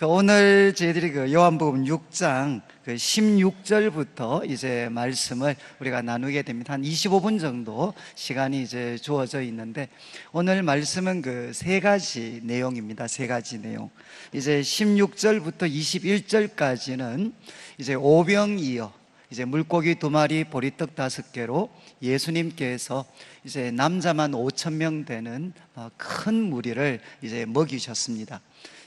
오늘 저희들이 요한복음 6장 16절부터 이제 말씀을 우리가 나누게 됩니다. 한 25분 정도 시간이 이제 주어져 있는데, 오늘 말씀은 세 가지 내용입니다. 세 가지 내용. 이제 16절부터 21절까지는 이제 오병이어, 이제 물고기 2마리, 보리떡 5개로 예수님께서 이제 남자만 5천 명 되는 큰 무리를 이제 먹이셨습니다.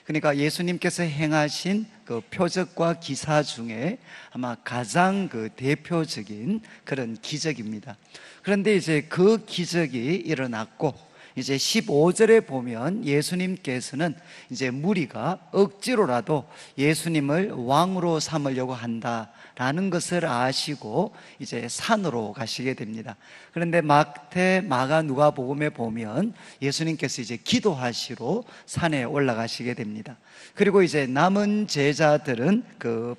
그러니까 예수님께서 행하신 표적과 기사 중에 아마 가장 대표적인 그런 기적입니다. 그런데 이제 그 기적이 일어났고, 이제 15절에 보면 예수님께서는 이제 무리가 억지로라도 예수님을 왕으로 삼으려고 한다라는 것을 아시고 이제 산으로 가시게 됩니다. 그런데 마태, 마가, 누가복음에 보면 예수님께서 이제 기도하시러 산에 올라가시게 됩니다. 그리고 이제 남은 제자들은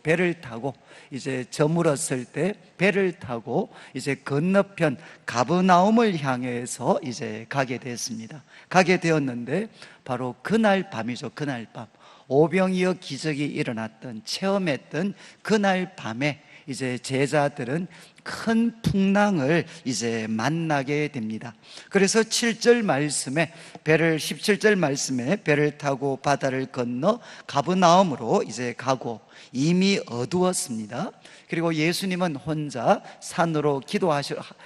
배를 타고 이제 저물었을 때 배를 타고 이제 건너편 가버나움을 향해서 이제 가게 됐습니다. 가게 되었는데 바로 그날 밤이죠. 그날 밤, 오병이어 기적이 일어났던, 체험했던 그날 밤에 이제 제자들은 큰 풍랑을 이제 만나게 됩니다. 그래서 7절 말씀에 17절 말씀에 배를 타고 바다를 건너 가버나움으로 이제 가고 이미 어두웠습니다. 그리고 예수님은 혼자 산으로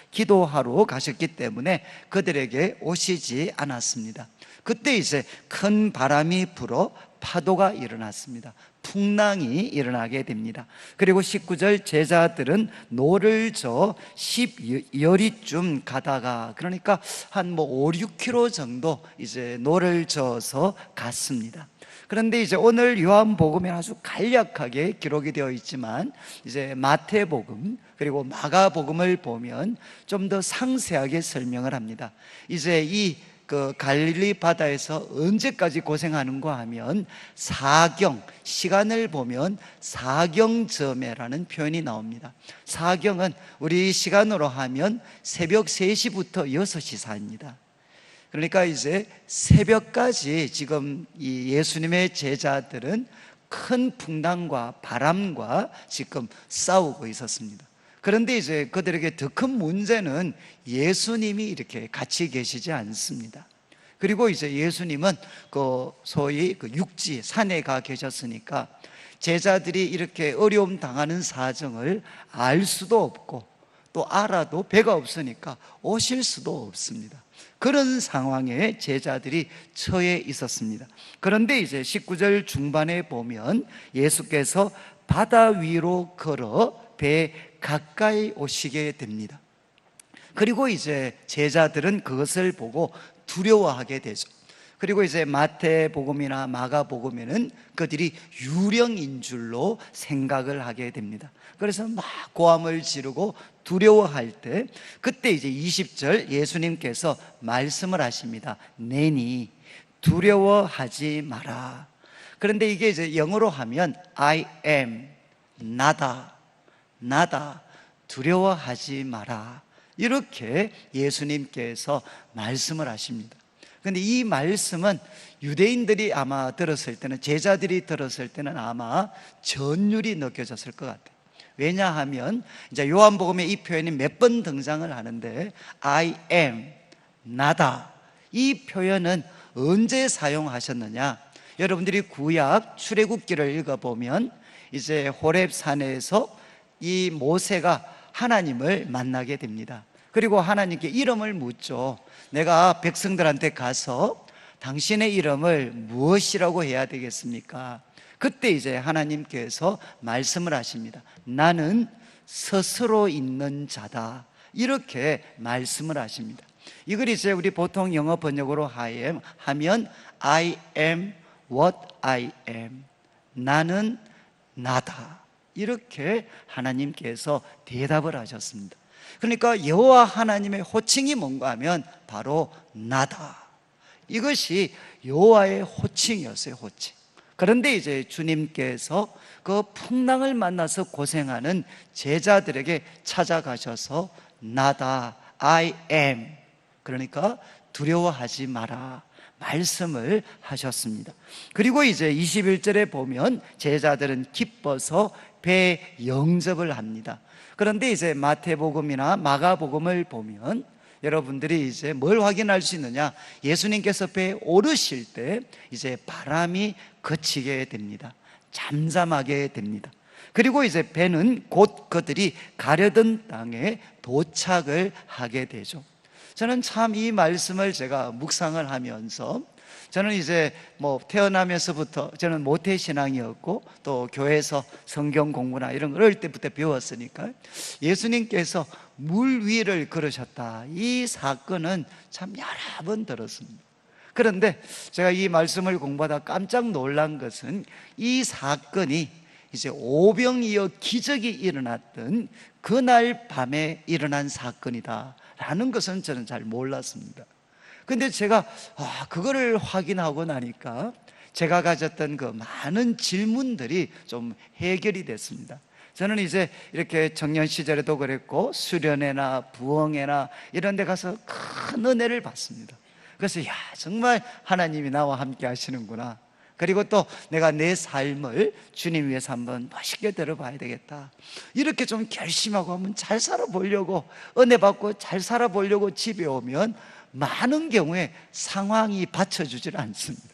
기도하러 가셨기 때문에 그들에게 오시지 않았습니다. 그때 이제 큰 바람이 불어 파도가 일어났습니다. 풍랑이 일어나게 됩니다. 그리고 19절, 제자들은 노를 저 10여리쯤 가다가, 그러니까 한 5, 6km 정도 이제 노를 저어서 갔습니다. 그런데 이제 오늘 요한복음에 아주 간략하게 기록이 되어 있지만, 이제 마태복음 그리고 마가복음을 보면 좀 더 상세하게 설명을 합니다. 이제 이 갈릴리 바다에서 언제까지 고생하는가 하면 사경, 시간을 보면 사경점에라는 표현이 나옵니다. 사경은 우리 시간으로 하면 새벽 3시부터 6시 사이입니다. 그러니까 이제 새벽까지 지금 이 예수님의 제자들은 큰 풍랑과 바람과 지금 싸우고 있었습니다. 그런데 이제 그들에게 더 큰 문제는 예수님이 이렇게 같이 계시지 않습니다. 그리고 이제 예수님은 소위 육지, 산에 가 계셨으니까 제자들이 이렇게 어려움 당하는 사정을 알 수도 없고, 또 알아도 배가 없으니까 오실 수도 없습니다. 그런 상황에 제자들이 처해 있었습니다. 그런데 이제 19절 중반에 보면 예수께서 바다 위로 걸어 배 가까이 오시게 됩니다. 그리고 이제 제자들은 그것을 보고 두려워하게 되죠. 그리고 이제 마태복음이나 마가복음에는 그들이 유령인 줄로 생각을 하게 됩니다. 그래서 막 고함을 지르고 두려워할 때, 그때 이제 20절 예수님께서 말씀을 하십니다. 내니 두려워하지 마라. 그런데 이게 이제 영어로 하면 I am, 나다, 두려워하지 마라, 이렇게 예수님께서 말씀을 하십니다. 그런데 이 말씀은 유대인들이 아마 들었을 때는, 제자들이 들었을 때는 아마 전율이 느껴졌을 것 같아요. 왜냐하면 이제 요한복음에 이 표현이 몇 번 등장을 하는데 I am, 나다, 이 표현은 언제 사용하셨느냐? 여러분들이 구약 출애굽기를 읽어보면 이제 호렙산에서 이 모세가 하나님을 만나게 됩니다. 그리고 하나님께 이름을 묻죠. 내가 백성들한테 가서 당신의 이름을 무엇이라고 해야 되겠습니까? 그때 이제 하나님께서 말씀을 하십니다. 나는 스스로 있는 자다, 이렇게 말씀을 하십니다. 이걸 이제 우리 보통 영어 번역으로 하면 I am what I am, 나는 나다, 이렇게 하나님께서 대답을 하셨습니다. 그러니까 여호와 하나님의 호칭이 뭔가 하면 바로 나다, 이것이 여호와의 호칭이었어요. 호칭. 그런데 이제 주님께서 그 풍랑을 만나서 고생하는 제자들에게 찾아가셔서 나다, I am, 그러니까 두려워하지 마라, 말씀을 하셨습니다. 그리고 이제 21절에 보면 제자들은 기뻐서 배 영접을 합니다. 그런데 이제 마태복음이나 마가복음을 보면 여러분들이 이제 뭘 확인할 수 있느냐? 예수님께서 배에 오르실 때 이제 바람이 그치게 됩니다. 잠잠하게 됩니다. 그리고 이제 배는 곧 그들이 가려던 땅에 도착을 하게 되죠. 저는 참 이 말씀을 제가 묵상을 하면서, 저는 이제 태어나면서부터 저는 모태신앙이었고 또 교회에서 성경 공부나 이런 걸 어릴 때부터 배웠으니까 예수님께서 물 위를 걸으셨다, 이 사건은 참 여러 번 들었습니다. 그런데 제가 이 말씀을 공부하다 깜짝 놀란 것은 이 사건이 이제 오병이어 기적이 일어났던 그날 밤에 일어난 사건이다 라는 것은 저는 잘 몰랐습니다. 근데 제가 그거를 확인하고 나니까 제가 가졌던 그 많은 질문들이 좀 해결이 됐습니다. 저는 이제 이렇게 청년 시절에도 그랬고 수련회나 부흥회나 이런 데 가서 큰 은혜를 받습니다. 그래서 정말 하나님이 나와 함께 하시는구나. 그리고 또 내가 내 삶을 주님 위해서 한번 멋있게 들어봐야 되겠다, 이렇게 좀 결심하고 한번 잘 살아보려고, 은혜 받고 잘 살아보려고 집에 오면 많은 경우에 상황이 받쳐주질 않습니다.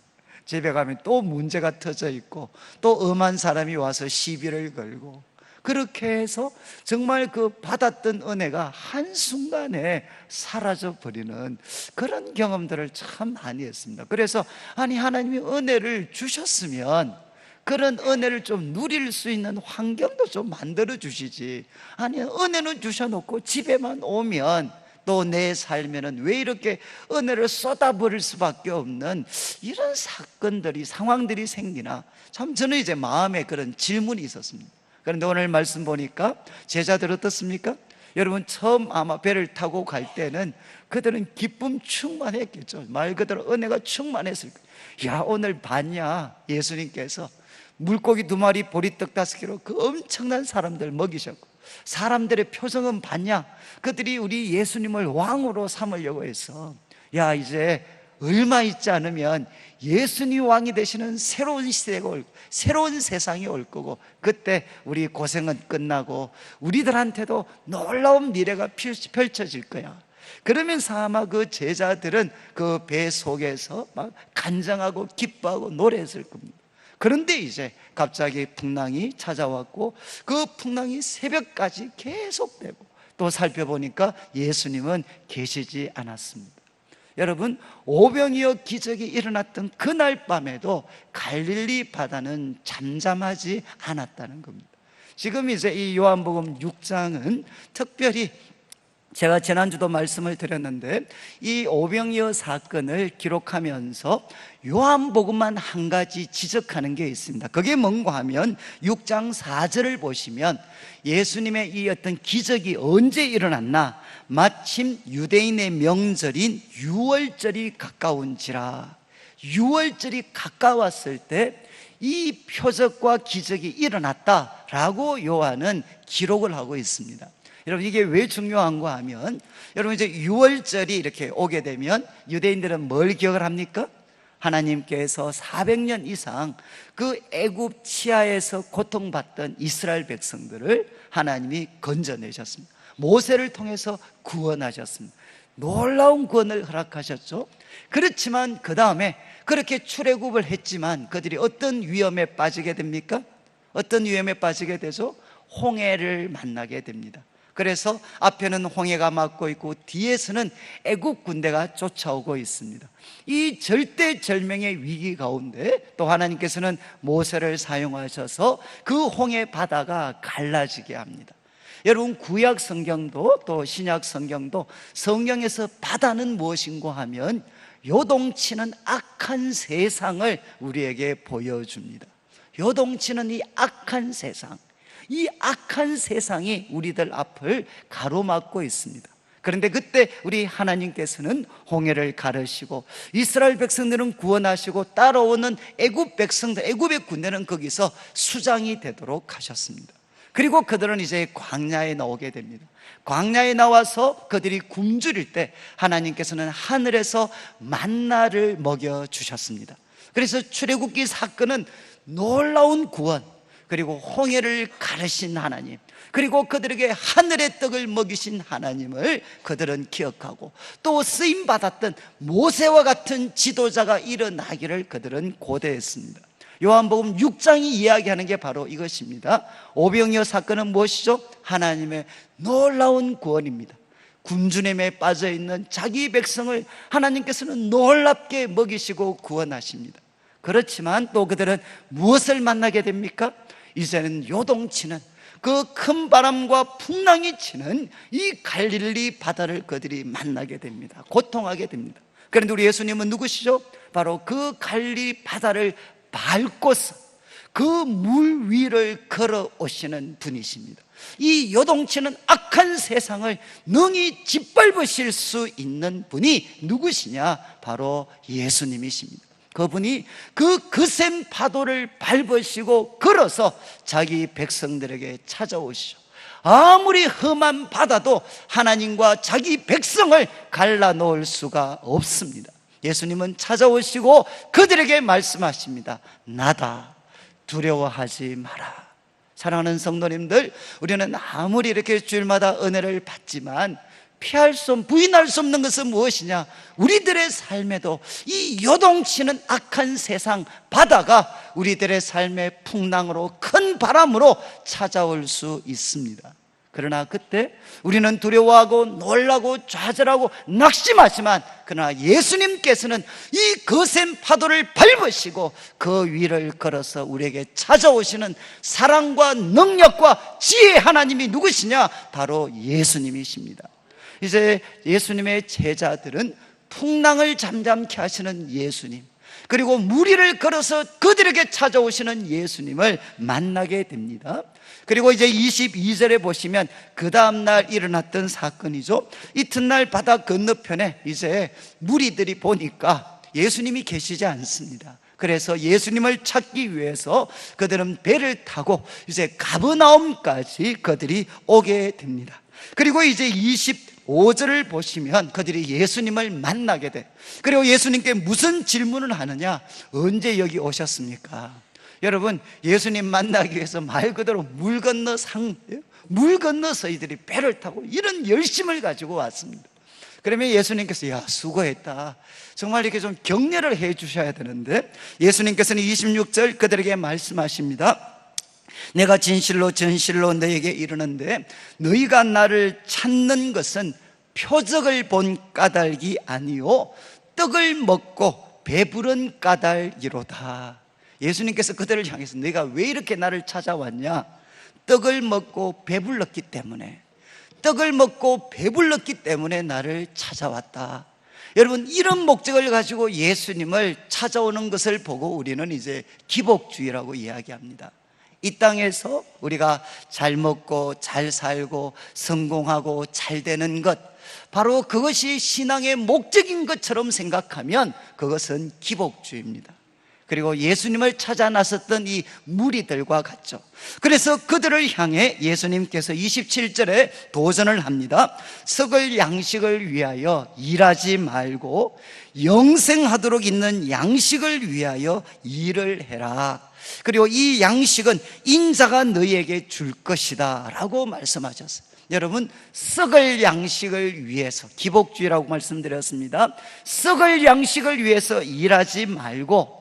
집에 가면 또 문제가 터져 있고 또 엄한 사람이 와서 시비를 걸고, 그렇게 해서 정말 그 받았던 은혜가 한순간에 사라져버리는 그런 경험들을 참 많이 했습니다. 그래서 하나님이 은혜를 주셨으면 그런 은혜를 좀 누릴 수 있는 환경도 좀 만들어 주시지, 은혜는 주셔놓고 집에만 오면 또 내 삶에는 왜 이렇게 은혜를 쏟아버릴 수밖에 없는 이런 사건들이, 상황들이 생기나, 참 저는 이제 마음에 그런 질문이 있었습니다. 그런데 오늘 말씀 보니까 제자들 어떻습니까? 여러분 처음 아마 배를 타고 갈 때는 그들은 기쁨 충만했겠죠. 말 그대로 은혜가 충만했을 거예요. 야, 오늘 봤냐? 예수님께서 물고기 2마리 보리떡 5개로 그 엄청난 사람들 먹이셨고, 사람들의 표정은 봤냐? 그들이 우리 예수님을 왕으로 삼으려고 해서, 야, 이제 얼마 있지 않으면 예수님 왕이 되시는 새로운 시대가 새로운 세상이 올 거고, 그때 우리 고생은 끝나고 우리들한테도 놀라운 미래가 펼쳐질 거야. 그러면서 아마 그 제자들은 그 배 속에서 막 간증하고 기뻐하고 노래했을 겁니다. 그런데 이제 갑자기 풍랑이 찾아왔고 그 풍랑이 새벽까지 계속되고, 또 살펴보니까 예수님은 계시지 않았습니다. 여러분, 오병이어 기적이 일어났던 그날 밤에도 갈릴리 바다는 잠잠하지 않았다는 겁니다. 지금 이제 이 요한복음 6장은 특별히 제가 지난주도 말씀을 드렸는데 이 오병이어 사건을 기록하면서 요한복음만 한 가지 지적하는 게 있습니다. 그게 뭔가 하면 6장 4절을 보시면 예수님의 이 어떤 기적이 언제 일어났나, 마침 유대인의 명절인 유월절이 가까운지라, 유월절이 가까웠을 때 이 표적과 기적이 일어났다라고 요한은 기록을 하고 있습니다. 여러분, 이게 왜 중요한가 하면, 여러분 이제 유월절이 이렇게 오게 되면 유대인들은 뭘 기억을 합니까? 하나님께서 400년 이상 그 애굽 치하에서 고통받던 이스라엘 백성들을 하나님이 건져내셨습니다. 모세를 통해서 구원하셨습니다. 놀라운 구원을 허락하셨죠. 그렇지만 그 다음에 그렇게 출애굽을 했지만 그들이 어떤 위험에 빠지게 됩니까? 어떤 위험에 빠지게 되죠? 홍해를 만나게 됩니다. 그래서 앞에는 홍해가 막고 있고 뒤에서는 애국 군대가 쫓아오고 있습니다. 이 절대절명의 위기 가운데 또 하나님께서는 모세를 사용하셔서 그 홍해 바다가 갈라지게 합니다. 여러분, 구약 성경도 또 신약 성경도 성경에서 바다는 무엇인가 하면 요동치는 악한 세상을 우리에게 보여줍니다. 요동치는 이 악한 세상, 이 악한 세상이 우리들 앞을 가로막고 있습니다. 그런데 그때 우리 하나님께서는 홍해를 가르시고 이스라엘 백성들은 구원하시고 따라오는 애굽 백성들, 애굽의 군대는 거기서 수장이 되도록 하셨습니다. 그리고 그들은 이제 광야에 나오게 됩니다. 광야에 나와서 그들이 굶주릴 때 하나님께서는 하늘에서 만나를 먹여주셨습니다. 그래서 출애굽기 사건은 놀라운 구원, 그리고 홍해를 가르신 하나님, 그리고 그들에게 하늘의 떡을 먹이신 하나님을 그들은 기억하고, 또 쓰임받았던 모세와 같은 지도자가 일어나기를 그들은 고대했습니다. 요한복음 6장이 이야기하는 게 바로 이것입니다. 오병이어 사건은 무엇이죠? 하나님의 놀라운 구원입니다. 굶주림에 빠져있는 자기 백성을 하나님께서는 놀랍게 먹이시고 구원하십니다. 그렇지만 또 그들은 무엇을 만나게 됩니까? 이제는 요동치는 그 큰 바람과 풍랑이 치는 이 갈릴리 바다를 그들이 만나게 됩니다. 고통하게 됩니다. 그런데 우리 예수님은 누구시죠? 바로 그 갈릴리 바다를 밟고서 그 물 위를 걸어오시는 분이십니다. 이 요동치는 악한 세상을 능히 짓밟으실 수 있는 분이 누구시냐? 바로 예수님이십니다. 그분이 그 거센 파도를 밟으시고 걸어서 자기 백성들에게 찾아오시죠. 아무리 험한 바다도 하나님과 자기 백성을 갈라놓을 수가 없습니다. 예수님은 찾아오시고 그들에게 말씀하십니다. 나다, 두려워하지 마라. 사랑하는 성도님들, 우리는 아무리 이렇게 주일마다 은혜를 받지만 피할 수 없는, 부인할 수 없는 것은 무엇이냐? 우리들의 삶에도 이 요동치는 악한 세상 바다가 우리들의 삶의 풍랑으로, 큰 바람으로 찾아올 수 있습니다. 그러나 그때 우리는 두려워하고 놀라고 좌절하고 낙심하지만, 그러나 예수님께서는 이 거센 파도를 밟으시고 그 위를 걸어서 우리에게 찾아오시는 사랑과 능력과 지혜의 하나님이 누구시냐? 바로 예수님이십니다. 이제 예수님의 제자들은 풍랑을 잠잠케 하시는 예수님, 그리고 무리를 걸어서 그들에게 찾아오시는 예수님을 만나게 됩니다. 그리고 이제 22절에 보시면 그 다음날 일어났던 사건이죠. 이튿날 바다 건너편에 이제 무리들이 보니까 예수님이 계시지 않습니다. 그래서 예수님을 찾기 위해서 그들은 배를 타고 이제 가버나움까지 그들이 오게 됩니다. 그리고 이제 25절을 보시면 그들이 예수님을 만나게 돼. 그리고 예수님께 무슨 질문을 하느냐? 언제 여기 오셨습니까? 여러분, 예수님 만나기 위해서 말 그대로 물 건너서 이들이 배를 타고 이런 열심을 가지고 왔습니다. 그러면 예수님께서 야, 수고했다, 정말 이렇게 좀 격려를 해 주셔야 되는데, 예수님께서는 26절 그들에게 말씀하십니다. 내가 진실로 진실로 너희에게 이르는데 너희가 나를 찾는 것은 표적을 본 까닭이 아니요 떡을 먹고 배부른 까닭이로다. 예수님께서 그들을 향해서 내가 왜 이렇게 나를 찾아왔냐? 떡을 먹고 배불렀기 때문에, 떡을 먹고 배불렀기 때문에 나를 찾아왔다. 여러분, 이런 목적을 가지고 예수님을 찾아오는 것을 보고 우리는 이제 기복주의라고 이야기합니다. 이 땅에서 우리가 잘 먹고 잘 살고 성공하고 잘 되는 것, 바로 그것이 신앙의 목적인 것처럼 생각하면 그것은 기복주의입니다. 그리고 예수님을 찾아 나섰던 이 무리들과 같죠. 그래서 그들을 향해 예수님께서 27절에 도전을 합니다. 썩을 양식을 위하여 일하지 말고 영생하도록 있는 양식을 위하여 일을 해라. 그리고 이 양식은 인자가 너희에게 줄 것이다 라고 말씀하셨어요. 여러분, 썩을 양식을 위해서, 기복주의라고 말씀드렸습니다. 썩을 양식을 위해서 일하지 말고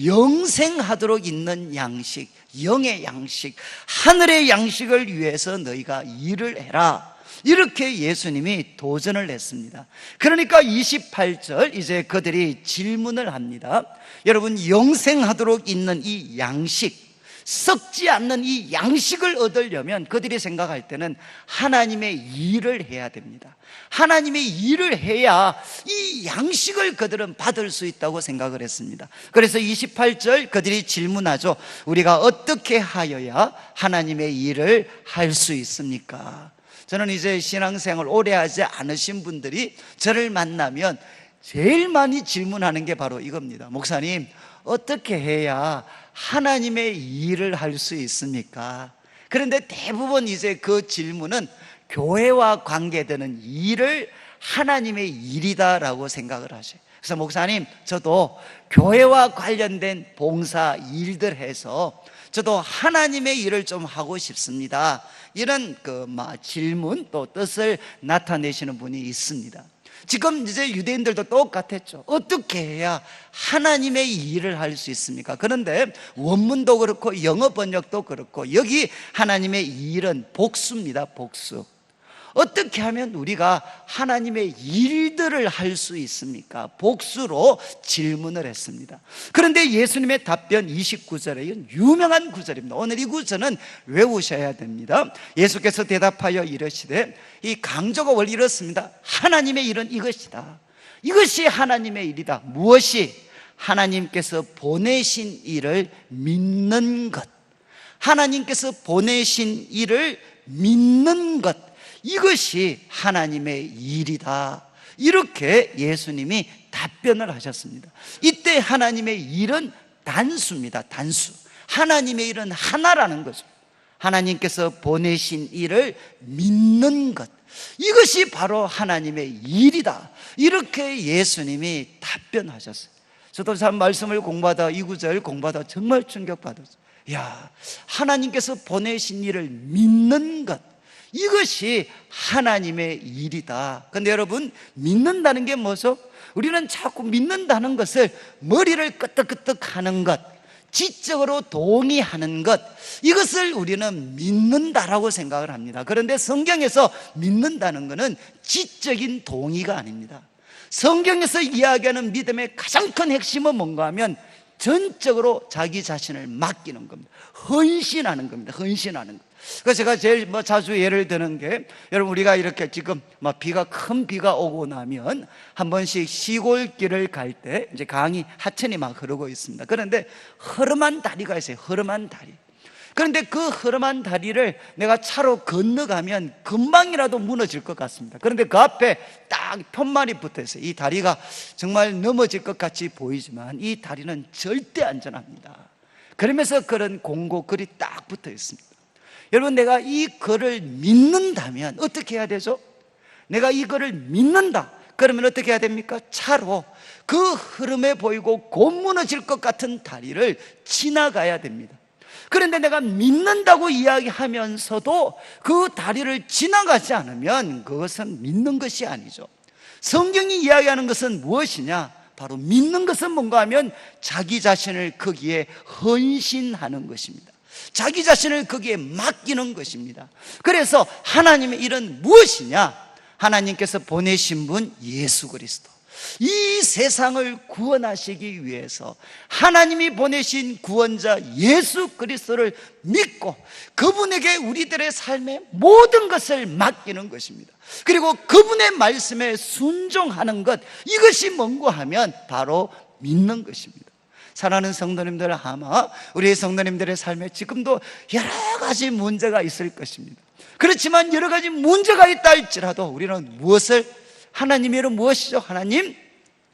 영생하도록 있는 양식, 영의 양식, 하늘의 양식을 위해서 너희가 일을 해라. 이렇게 예수님이 도전을 했습니다. 그러니까 28절 이제 그들이 질문을 합니다. 여러분, 영생하도록 있는 이 양식, 썩지 않는 이 양식을 얻으려면 그들이 생각할 때는 하나님의 일을 해야 됩니다. 하나님의 일을 해야 이 양식을 그들은 받을 수 있다고 생각을 했습니다. 그래서 28절 그들이 질문하죠. 우리가 어떻게 하여야 하나님의 일을 할 수 있습니까? 저는 이제 신앙생활 오래 하지 않으신 분들이 저를 만나면 제일 많이 질문하는 게 바로 이겁니다. 목사님, 어떻게 해야 하나님의 일을 할 수 있습니까? 그런데 대부분 이제 그 질문은 교회와 관계되는 일을 하나님의 일이다라고 생각을 하셔요. 그래서 목사님, 저도 교회와 관련된 봉사 일들 해서 저도 하나님의 일을 좀 하고 싶습니다. 이런 질문 또 뜻을 나타내시는 분이 있습니다. 지금 이제 유대인들도 똑같았죠. 어떻게 해야 하나님의 일을 할 수 있습니까? 그런데 원문도 그렇고 영어 번역도 그렇고 여기 하나님의 일은 복수입니다. 복수. 어떻게 하면 우리가 하나님의 일들을 할 수 있습니까? 복수로 질문을 했습니다. 그런데 예수님의 답변 29절에 유명한 구절입니다. 오늘 이 구절은 외우셔야 됩니다. 예수께서 대답하여 이르시되, 이 강조가 원래 이렇습니다. 하나님의 일은 이것이다. 이것이 하나님의 일이다. 무엇이? 하나님께서 보내신 일을 믿는 것. 하나님께서 보내신 일을 믿는 것, 이것이 하나님의 일이다. 이렇게 예수님이 답변을 하셨습니다. 이때 하나님의 일은 단수입니다. 단수. 하나님의 일은 하나라는 거죠. 하나님께서 보내신 일을 믿는 것, 이것이 바로 하나님의 일이다. 이렇게 예수님이 답변하셨어요. 저도 참 말씀을 공부하다, 이 구절 공부하다 정말 충격받았어요. 야, 하나님께서 보내신 일을 믿는 것, 이것이 하나님의 일이다. 그런데 여러분, 믿는다는 게 뭐죠? 우리는 자꾸 믿는다는 것을 머리를 끄덕끄덕 하는 것, 지적으로 동의하는 것, 이것을 우리는 믿는다라고 생각을 합니다. 그런데 성경에서 믿는다는 것은 지적인 동의가 아닙니다. 성경에서 이야기하는 믿음의 가장 큰 핵심은 뭔가 하면 전적으로 자기 자신을 맡기는 겁니다. 헌신하는 겁니다. 헌신하는 것. 그래서 제가 제일 자주 예를 드는 게, 여러분, 우리가 이렇게 지금 큰 비가 오고 나면 한 번씩 시골길을 갈 때 이제 강이 하천이 막 흐르고 있습니다. 그런데 허름한 다리가 있어요. 허름한 다리. 그런데 그 허름한 다리를 내가 차로 건너가면 금방이라도 무너질 것 같습니다. 그런데 그 앞에 딱 편말이 붙어 있어요. 이 다리가 정말 넘어질 것 같이 보이지만 이 다리는 절대 안전합니다. 그러면서 그런 공고글이 딱 붙어 있습니다. 여러분, 내가 이 글을 믿는다면 어떻게 해야 되죠? 내가 이 글을 믿는다. 그러면 어떻게 해야 됩니까? 차로 그 흐름에 보이고 곧 무너질 것 같은 다리를 지나가야 됩니다. 그런데 내가 믿는다고 이야기하면서도 그 다리를 지나가지 않으면 그것은 믿는 것이 아니죠. 성경이 이야기하는 것은 무엇이냐? 바로 믿는 것은 뭔가 하면 자기 자신을 거기에 헌신하는 것입니다. 자기 자신을 거기에 맡기는 것입니다. 그래서 하나님의 일은 무엇이냐? 하나님께서 보내신 분 예수 그리스도, 이 세상을 구원하시기 위해서 하나님이 보내신 구원자 예수 그리스도를 믿고 그분에게 우리들의 삶의 모든 것을 맡기는 것입니다. 그리고 그분의 말씀에 순종하는 것, 이것이 뭔고 하면 바로 믿는 것입니다. 사랑하는 성도님들, 아마 우리 성도님들의 삶에 지금도 여러 가지 문제가 있을 것입니다. 그렇지만 여러 가지 문제가 있다 할지라도 우리는 무엇을, 하나님의 일은 무엇이죠? 하나님,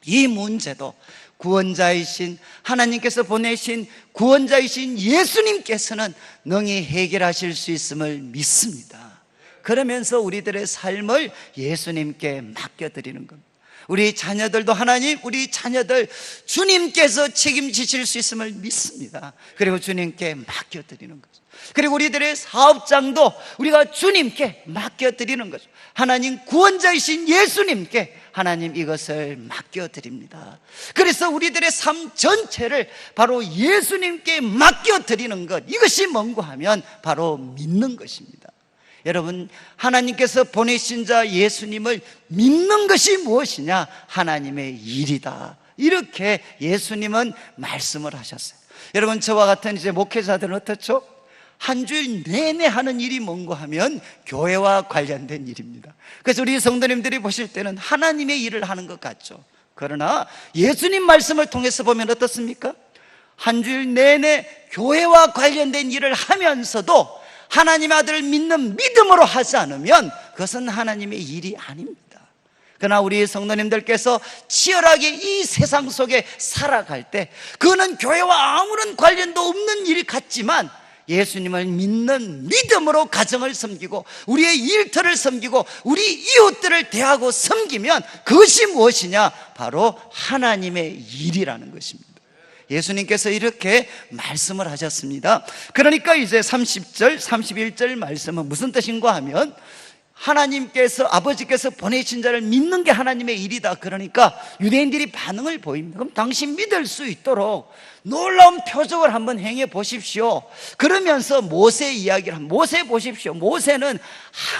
이 문제도 구원자이신 하나님께서 보내신 구원자이신 예수님께서는 능히 해결하실 수 있음을 믿습니다. 그러면서 우리들의 삶을 예수님께 맡겨드리는 겁니다. 우리 자녀들도 하나님, 우리 자녀들 주님께서 책임지실 수 있음을 믿습니다. 그리고 주님께 맡겨드리는 거죠. 그리고 우리들의 사업장도 우리가 주님께 맡겨드리는 거죠. 하나님, 구원자이신 예수님께 하나님 이것을 맡겨드립니다. 그래서 우리들의 삶 전체를 바로 예수님께 맡겨드리는 것, 이것이 뭔고 하면 바로 믿는 것입니다. 여러분, 하나님께서 보내신 자 예수님을 믿는 것이 무엇이냐? 하나님의 일이다. 이렇게 예수님은 말씀을 하셨어요. 여러분, 저와 같은 이제 목회자들은 어떻죠? 한 주일 내내 하는 일이 뭔고 하면 교회와 관련된 일입니다. 그래서 우리 성도님들이 보실 때는 하나님의 일을 하는 것 같죠. 그러나 예수님 말씀을 통해서 보면 어떻습니까? 한 주일 내내 교회와 관련된 일을 하면서도 하나님의 아들을 믿는 믿음으로 하지 않으면 그것은 하나님의 일이 아닙니다. 그러나 우리 성도님들께서 치열하게 이 세상 속에 살아갈 때 그거는 교회와 아무런 관련도 없는 일 같지만 예수님을 믿는 믿음으로 가정을 섬기고 우리의 일터를 섬기고 우리 이웃들을 대하고 섬기면 그것이 무엇이냐? 바로 하나님의 일이라는 것입니다. 예수님께서 이렇게 말씀을 하셨습니다. 그러니까 이제 30절, 31절 말씀은 무슨 뜻인가 하면 하나님께서, 아버지께서 보내신 자를 믿는 게 하나님의 일이다. 그러니까 유대인들이 반응을 보입니다. 그럼 당신 믿을 수 있도록 놀라운 표적을 한번 행해 보십시오. 그러면서 모세 이야기를 모세 보십시오. 모세는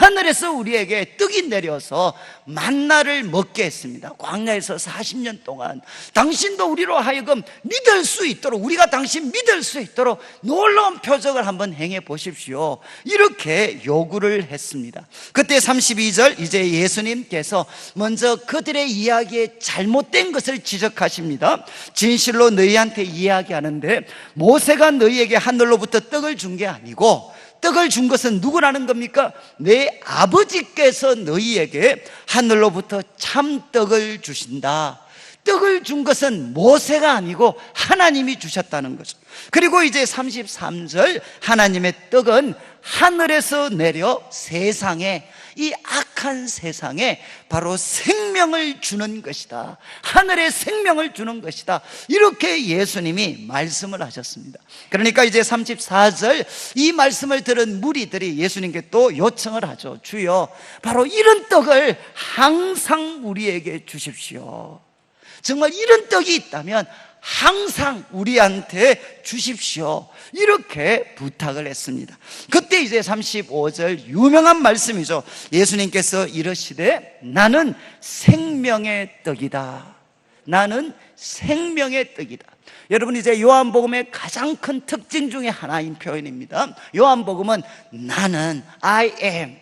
하늘에서 우리에게 떡이 내려서 만나를 먹게 했습니다. 광야에서 40년 동안 당신도 우리로 하여금 믿을 수 있도록, 우리가 당신 믿을 수 있도록 놀라운 표적을 한번 행해 보십시오. 이렇게 요구를 했습니다. 그때 32절 이제 예수님께서 먼저 그들의 이야기에 잘못된 것을 지적하십니다. 진실로 너희한테 이야기하는데 모세가 너희에게 하늘로부터 떡을 준 게 아니고 떡을 준 것은 누구라는 겁니까? 내 아버지께서 너희에게 하늘로부터 참떡을 주신다. 떡을 준 것은 모세가 아니고 하나님이 주셨다는 거죠. 그리고 이제 33절 하나님의 떡은 하늘에서 내려 세상에, 이 악한 세상에 바로 생명을 주는 것이다. 하늘의 생명을 주는 것이다. 이렇게 예수님이 말씀을 하셨습니다. 그러니까 이제 34절 이 말씀을 들은 무리들이 예수님께 또 요청을 하죠. 주여, 바로 이런 떡을 항상 우리에게 주십시오. 정말 이런 떡이 있다면 항상 우리한테 주십시오. 이렇게 부탁을 했습니다. 그때 이제 35절 유명한 말씀이죠. 예수님께서 이러시되 나는 생명의 떡이다. 나는 생명의 떡이다. 여러분, 이제 요한복음의 가장 큰 특징 중에 하나인 표현입니다. 요한복음은 나는 I am,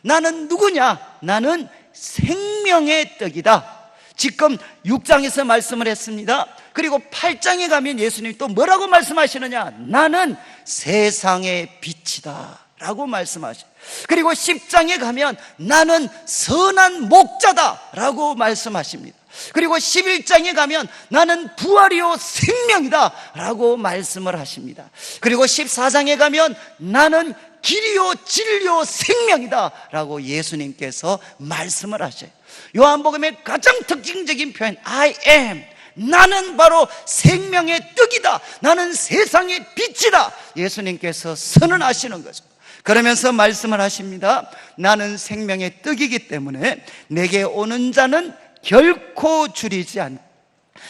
나는 누구냐? 나는 생명의 떡이다. 지금 6장에서 말씀을 했습니다. 그리고 8장에 가면 예수님이 또 뭐라고 말씀하시느냐? 나는 세상의 빛이다 라고 말씀하시죠. 그리고 10장에 가면 나는 선한 목자다 라고 말씀하십니다. 그리고 11장에 가면 나는 부활이요 생명이다 라고 말씀을 하십니다. 그리고 14장에 가면 나는 길이요 진리요 생명이다 라고 예수님께서 말씀을 하셔요. 요한복음의 가장 특징적인 표현 I am, 나는 바로 생명의 떡이다, 나는 세상의 빛이다, 예수님께서 선언하시는 거죠. 그러면서 말씀을 하십니다. 나는 생명의 떡이기 때문에 내게 오는 자는 결코 줄이지 않는다.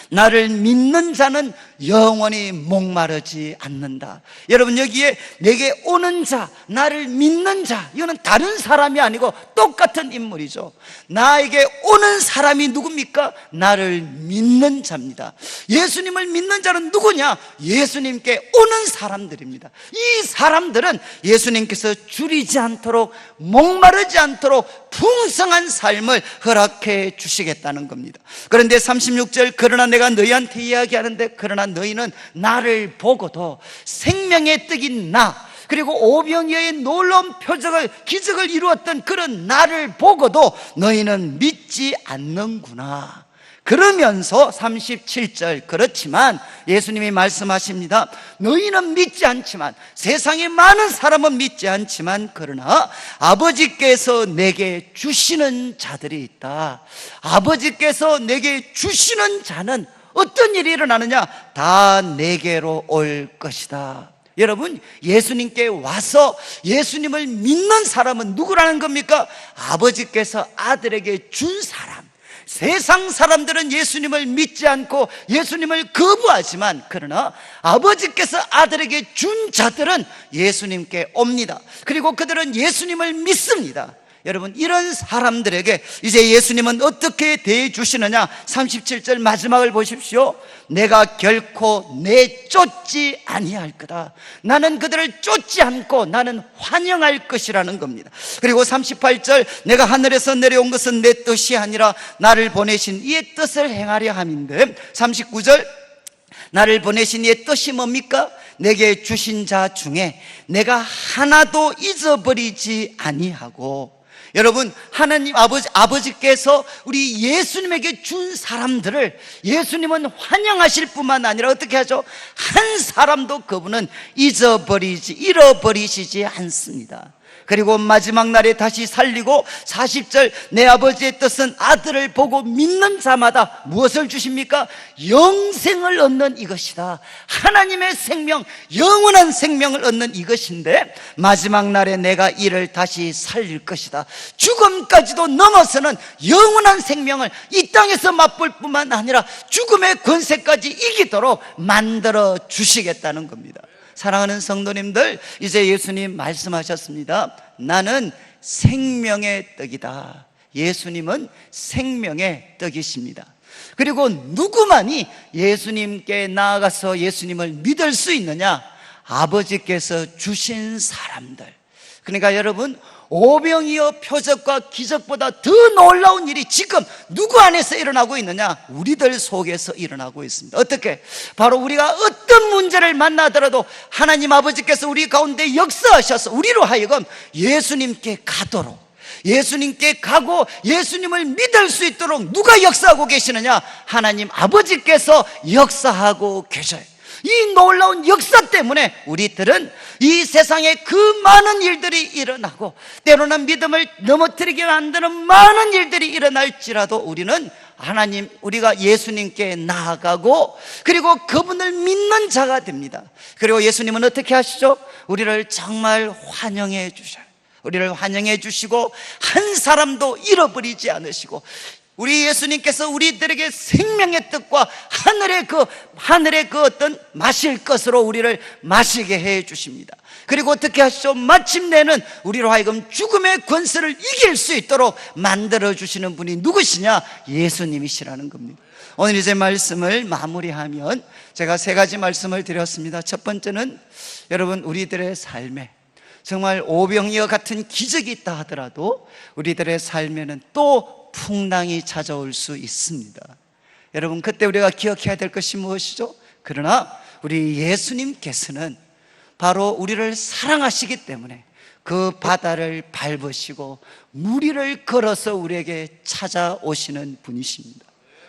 나를 믿는 자는 영원히 목마르지 않는다. 여러분, 여기에 내게 오는 자, 나를 믿는 자, 이거는 다른 사람이 아니고 똑같은 인물이죠. 나에게 오는 사람이 누굽니까? 나를 믿는 자입니다. 예수님을 믿는 자는 누구냐? 예수님께 오는 사람들입니다. 이 사람들은 예수님께서 줄이지 않도록, 목마르지 않도록 풍성한 삶을 허락해 주시겠다는 겁니다. 그런데 36절 그러나 내가 너희한테 이야기하는데 그러나 너희는 나를 보고도 생명의 떡인 나, 그리고 오병이어의 놀라운 표적을, 기적을 이루었던 그런 나를 보고도 너희는 믿지 않는구나. 그러면서 37절 그렇지만 예수님이 말씀하십니다. 너희는 믿지 않지만, 세상의 많은 사람은 믿지 않지만 그러나 아버지께서 내게 주시는 자들이 있다. 아버지께서 내게 주시는 자는 어떤 일이 일어나느냐? 다 내게로 올 것이다. 여러분, 예수님께 와서 예수님을 믿는 사람은 누구라는 겁니까? 아버지께서 아들에게 준 사람. 세상 사람들은 예수님을 믿지 않고 예수님을 거부하지만 그러나 아버지께서 아들에게 준 자들은 예수님께 옵니다. 그리고 그들은 예수님을 믿습니다. 여러분, 이런 사람들에게 이제 예수님은 어떻게 대해 주시느냐? 37절 마지막을 보십시오. 내가 결코 내쫓지 아니할 거다. 나는 그들을 쫓지 않고 나는 환영할 것이라는 겁니다. 그리고 38절 내가 하늘에서 내려온 것은 내 뜻이 아니라 나를 보내신 이의 뜻을 행하려 함인데, 39절 나를 보내신 이의 뜻이 뭡니까? 내게 주신 자 중에 내가 하나도 잊어버리지 아니하고 여러분, 하나님 아버지께서 우리 예수님에게 준 사람들을 예수님은 환영하실 뿐만 아니라 어떻게 하죠? 한 사람도 그분은 잃어버리시지 않습니다. 그리고 마지막 날에 다시 살리고 40절 내 아버지의 뜻은 아들을 보고 믿는 자마다 무엇을 주십니까? 영생을 얻는 이것이다. 하나님의 생명, 영원한 생명을 얻는 이것인데 마지막 날에 내가 이를 다시 살릴 것이다. 죽음까지도 넘어서는 영원한 생명을 이 땅에서 맛볼 뿐만 아니라 죽음의 권세까지 이기도록 만들어 주시겠다는 겁니다. 사랑하는 성도님들, 이제 예수님 말씀하셨습니다. 나는 생명의 떡이다. 예수님은 생명의 떡이십니다. 그리고 누구만이 예수님께 나아가서 예수님을 믿을 수 있느냐? 아버지께서 주신 사람들. 그러니까 여러분, 오병이어 표적과 기적보다 더 놀라운 일이 지금 누구 안에서 일어나고 있느냐? 우리들 속에서 일어나고 있습니다. 어떻게? 바로 우리가 어떤 문제를 만나더라도 하나님 아버지께서 우리 가운데 역사하셔서 우리로 하여금 예수님께 가도록, 예수님께 가고 예수님을 믿을 수 있도록 누가 역사하고 계시느냐? 하나님 아버지께서 역사하고 계셔요. 이 놀라운 역사 때문에 우리들은 이 세상에 그 많은 일들이 일어나고 때로는 믿음을 넘어뜨리게 만드는 많은 일들이 일어날지라도 우리는 하나님, 우리가 예수님께 나아가고 그리고 그분을 믿는 자가 됩니다. 그리고 예수님은 어떻게 하시죠? 우리를 정말 환영해 주셔요. 우리를 환영해 주시고 한 사람도 잃어버리지 않으시고 우리 예수님께서 우리들에게 생명의 뜻과 하늘의 그 어떤 마실 것으로 우리를 마시게 해 주십니다. 그리고 어떻게 하시죠? 마침내는 우리로 하여금 죽음의 권세를 이길 수 있도록 만들어 주시는 분이 누구시냐? 예수님이시라는 겁니다. 오늘 이제 말씀을 마무리하면 제가 세 가지 말씀을 드렸습니다. 첫 번째는 여러분, 우리들의 삶에 정말 오병이어 같은 기적이 있다 하더라도 우리들의 삶에는 또 풍랑이 찾아올 수 있습니다. 여러분, 그때 우리가 기억해야 될 것이 무엇이죠? 그러나 우리 예수님께서는 바로 우리를 사랑하시기 때문에 그 바다를 밟으시고 무리를 걸어서 우리에게 찾아오시는 분이십니다.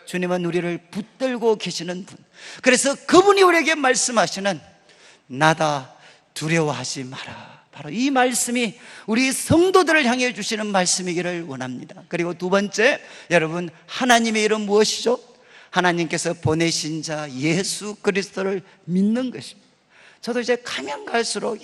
주님은 우리를 붙들고 계시는 분. 그래서 그분이 우리에게 말씀하시는 나다, 두려워하지 마라. 바로 이 말씀이 우리 성도들을 향해 주시는 말씀이기를 원합니다. 그리고 두 번째, 여러분, 하나님의 이름 무엇이죠? 하나님께서 보내신 자 예수 그리스도를 믿는 것입니다. 저도 이제 가면 갈수록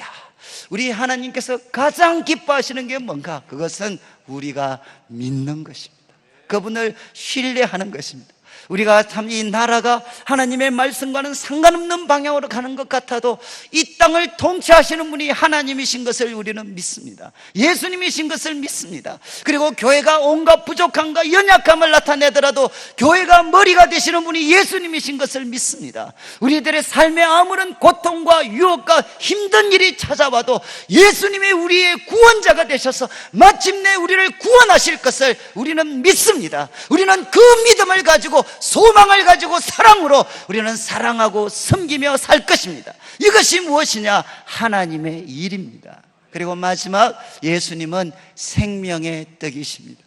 우리 하나님께서 가장 기뻐하시는 게 뭔가? 그것은 우리가 믿는 것입니다. 그분을 신뢰하는 것입니다. 우리가 참 이 나라가 하나님의 말씀과는 상관없는 방향으로 가는 것 같아도 이 땅을 통치하시는 분이 하나님이신 것을 우리는 믿습니다. 예수님이신 것을 믿습니다. 그리고 교회가 온갖 부족함과 연약함을 나타내더라도 교회가 머리가 되시는 분이 예수님이신 것을 믿습니다. 우리들의 삶에 아무런 고통과 유혹과 힘든 일이 찾아와도 예수님이 우리의 구원자가 되셔서 마침내 우리를 구원하실 것을 우리는 믿습니다. 우리는 그 믿음을 가지고 소망을 가지고 사랑으로 우리는 사랑하고 섬기며 살 것입니다. 이것이 무엇이냐? 하나님의 일입니다. 그리고 마지막, 예수님은 생명의 떡이십니다.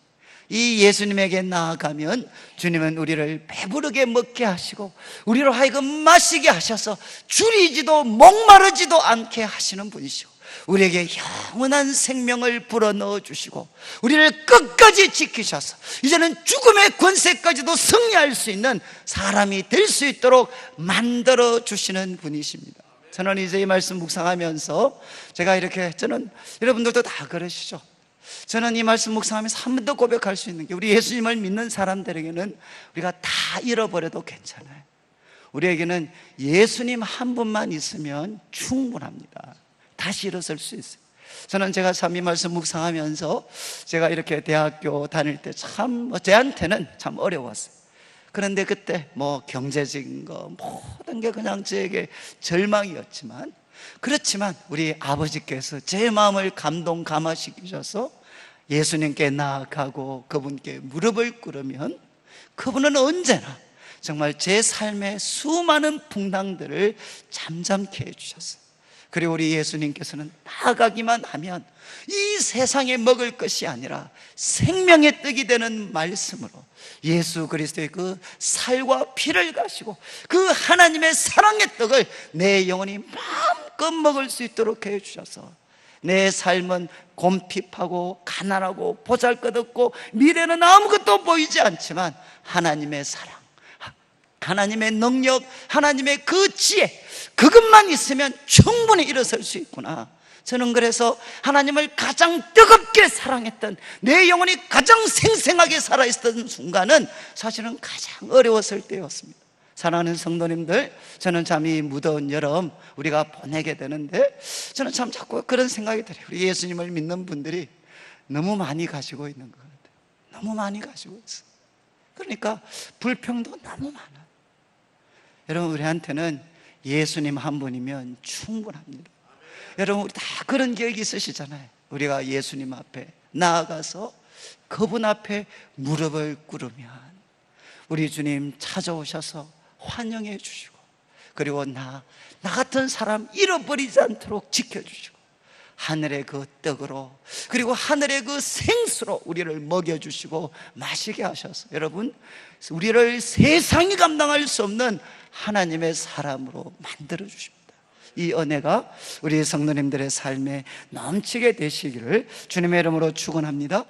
이 예수님에게 나아가면 주님은 우리를 배부르게 먹게 하시고 우리로 하여금 마시게 하셔서 줄이지도 목마르지도 않게 하시는 분이시고 우리에게 영원한 생명을 불어넣어 주시고 우리를 끝까지 지키셔서 이제는 죽음의 권세까지도 승리할 수 있는 사람이 될 수 있도록 만들어 주시는 분이십니다. 저는 이제 이 말씀 묵상하면서 제가 이렇게, 저는 여러분들도 다 그러시죠. 저는 이 말씀 묵상하면서 한 번 더 고백할 수 있는 게, 우리 예수님을 믿는 사람들에게는 우리가 다 잃어버려도 괜찮아요. 우리에게는 예수님 한 분만 있으면 충분합니다. 다시 일어설 수 있어요. 저는 제가 참 이 말씀 묵상하면서 제가 이렇게 대학교 다닐 때 참 저한테는 참 어려웠어요. 그런데 그때 경제적인 거 모든 게 그냥 저에게 절망이었지만, 그렇지만 우리 아버지께서 제 마음을 감동감화시키셔서 예수님께 나아가고 그분께 무릎을 꿇으면 그분은 언제나 정말 제 삶의 수많은 풍랑들을 잠잠케 해주셨어요. 그리고 우리 예수님께서는 나아가기만 하면 이 세상에 먹을 것이 아니라 생명의 떡이 되는 말씀으로 예수 그리스도의 그 살과 피를 가시고 그 하나님의 사랑의 떡을 내 영혼이 마음껏 먹을 수 있도록 해 주셔서 내 삶은 곰핍하고 가난하고 보잘것없고 미래는 아무것도 보이지 않지만 하나님의 사랑, 하나님의 능력, 하나님의 그 지혜, 그것만 있으면 충분히 일어설 수 있구나. 저는 그래서 하나님을 가장 뜨겁게 사랑했던, 내 영혼이 가장 생생하게 살아있었던 순간은 사실은 가장 어려웠을 때였습니다. 사랑하는 성도님들, 저는 참 이 무더운 여름 우리가 보내게 되는데 저는 참 자꾸 그런 생각이 들어요. 우리 예수님을 믿는 분들이 너무 많이 가지고 있는 것 같아요. 너무 많이 가지고 있어요. 그러니까 불평도 너무 많아요. 여러분, 우리한테는 예수님 한 분이면 충분합니다. 여러분, 우리 다 그런 기억이 있으시잖아요. 우리가 예수님 앞에 나아가서 그분 앞에 무릎을 꿇으면 우리 주님 찾아오셔서 환영해 주시고, 그리고 나 같은 사람 잃어버리지 않도록 지켜주시고, 하늘의 그 떡으로, 그리고 하늘의 그 생수로 우리를 먹여주시고 마시게 하셔서 여러분, 우리를 세상이 감당할 수 없는 하나님의 사람으로 만들어 주십니다. 이 은혜가 우리 성도님들의 삶에 넘치게 되시기를 주님의 이름으로 축원합니다.